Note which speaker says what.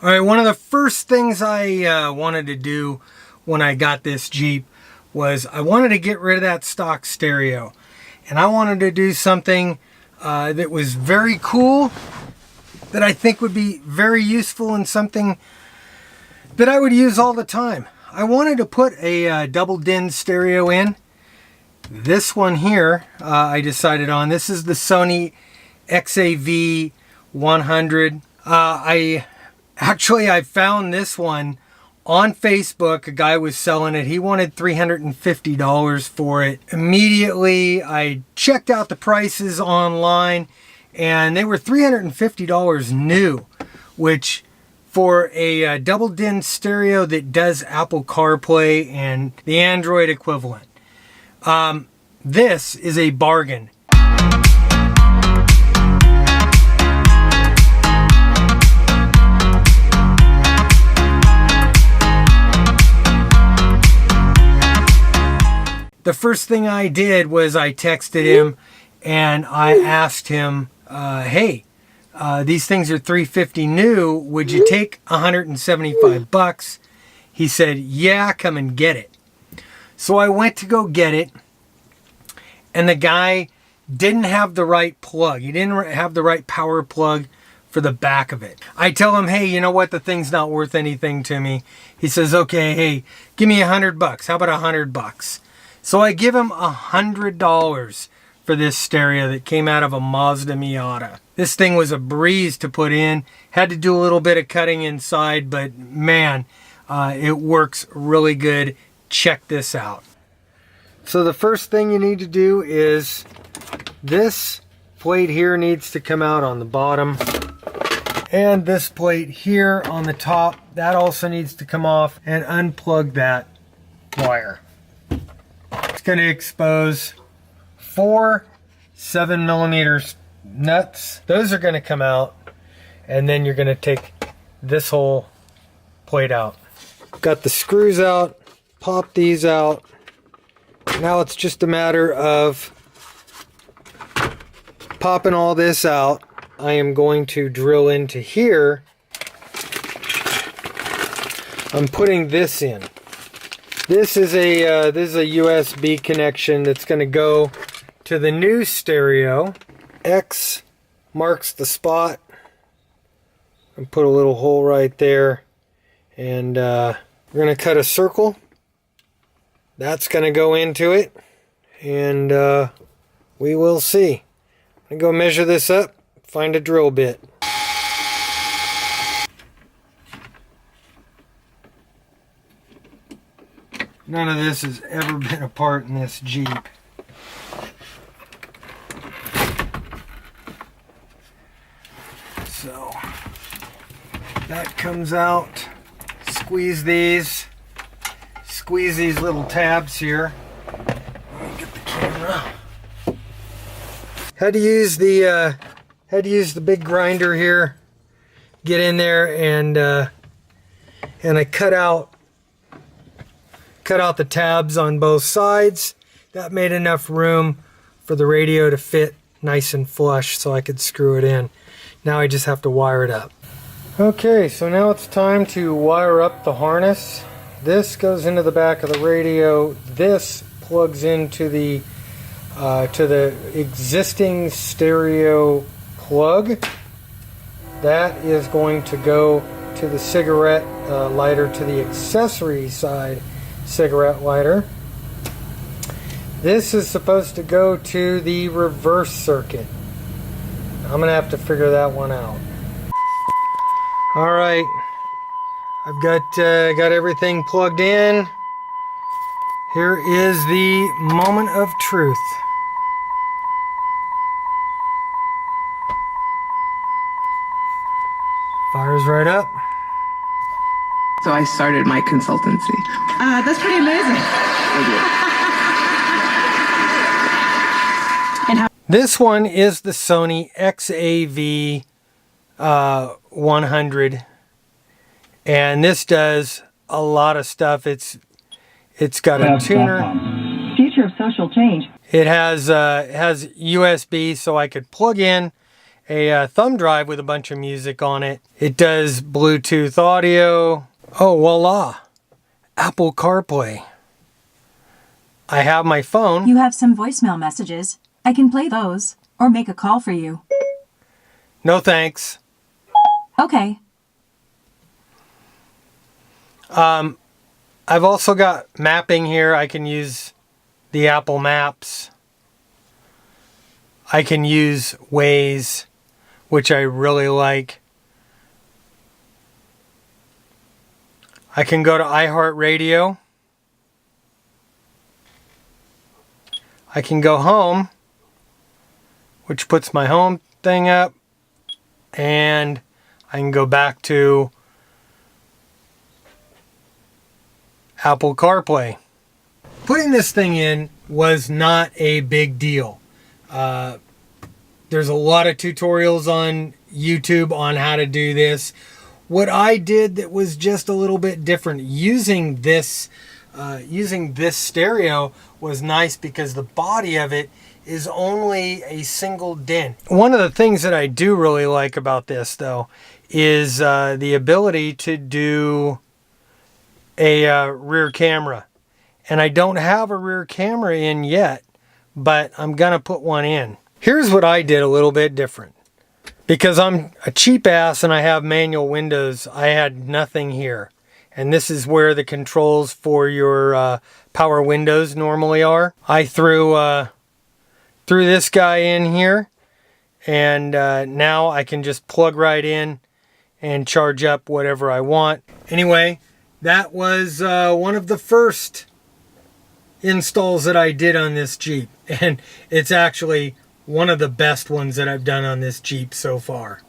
Speaker 1: All right, one of the first things I wanted to do when I got this Jeep was I wanted to get rid of that stock stereo. And I wanted to do something that was very cool, that I think would be very useful and something that I would use all the time. I wanted to put a double din stereo in. This one here, I decided on. This is the Sony XAV 100. I found this one on Facebook. A guy was selling it. He wanted $350 for it. Immediately, I checked out the prices online, and they were $350 new, which for a double din stereo that does Apple CarPlay and the Android equivalent, this is a bargain. The first thing I did was I texted him and I asked him, hey, these things are $350 new. Would you take $175? He said, yeah, come and get it. So I went to go get it, and the guy didn't have the right plug. He didn't have the right power plug for the back of it. I tell him, hey, you know what? The thing's not worth anything to me. He says, okay, hey, give me $100. How about $100? So I give him $100 for this stereo that came out of a Mazda Miata. This thing was a breeze to put in. Had to do a little bit of cutting inside, but man, it works really good. Check this out. So the first thing you need to do is this plate here needs to come out on the bottom, and this plate here on the top, that also needs to come off, and unplug that wire. It's going to expose 4 7mm nuts. Those are going to come out, and then you're going to take this whole plate out. Got the screws out, pop these out. Now it's just a matter of popping all this out. I am going to drill into here. I'm putting this in. This is a USB connection that's going to go to the new stereo. X marks the spot. And put a little hole right there. And we're going to cut a circle. That's going to go into it. And we will see. I'm going to go measure this up, find a drill bit. None of this has ever been a part in this Jeep. So that comes out. Squeeze these little tabs here. Let me get the camera. Had to use the big grinder here. Get in there and I cut out the tabs on both sides. That made enough room for the radio to fit nice and flush so I could screw it in. Now I just have to wire it up. Okay, so now it's time to wire up the harness. This goes into the back of the radio. This plugs into the existing stereo plug. That is going to go to the cigarette lighter, to the accessory side cigarette lighter. This is supposed to go to the reverse circuit. I'm gonna have to figure that one out. All right, I've got everything plugged in. Here is the moment of truth. Fires right up.
Speaker 2: So I started my consultancy.
Speaker 3: That's pretty amazing.
Speaker 1: This one is the Sony XAV 100, and this does a lot of stuff. It's got a tuner.
Speaker 3: Future of social change.
Speaker 1: It has USB, so I could plug in a thumb drive with a bunch of music on it. It does Bluetooth audio. Oh, voila. Apple CarPlay. I have my phone.
Speaker 4: You have some voicemail messages. I can play those or make a call for you.
Speaker 1: No thanks.
Speaker 4: Okay.
Speaker 1: I've also got mapping here. I can use the Apple Maps. I can use Waze, which I really like. I can go to iHeartRadio. I can go home, which puts my home thing up, and I can go back to Apple CarPlay. Putting this thing in was not a big deal. There's a lot of tutorials on YouTube on how to do this. What I did that was just a little bit different, using this stereo was nice because the body of it is only a single din. One of the things that I do really like about this, though, is the ability to do a rear camera. And I don't have a rear camera in yet, but I'm gonna put one in. Here's what I did a little bit different. Because I'm a cheap ass and I have manual windows, I had nothing here. And this is where the controls for your power windows normally are. I threw this guy in here, and now I can just plug right in and charge up whatever I want. Anyway, that was one of the first installs that I did on this Jeep, and it's actually one of the best ones that I've done on this Jeep so far.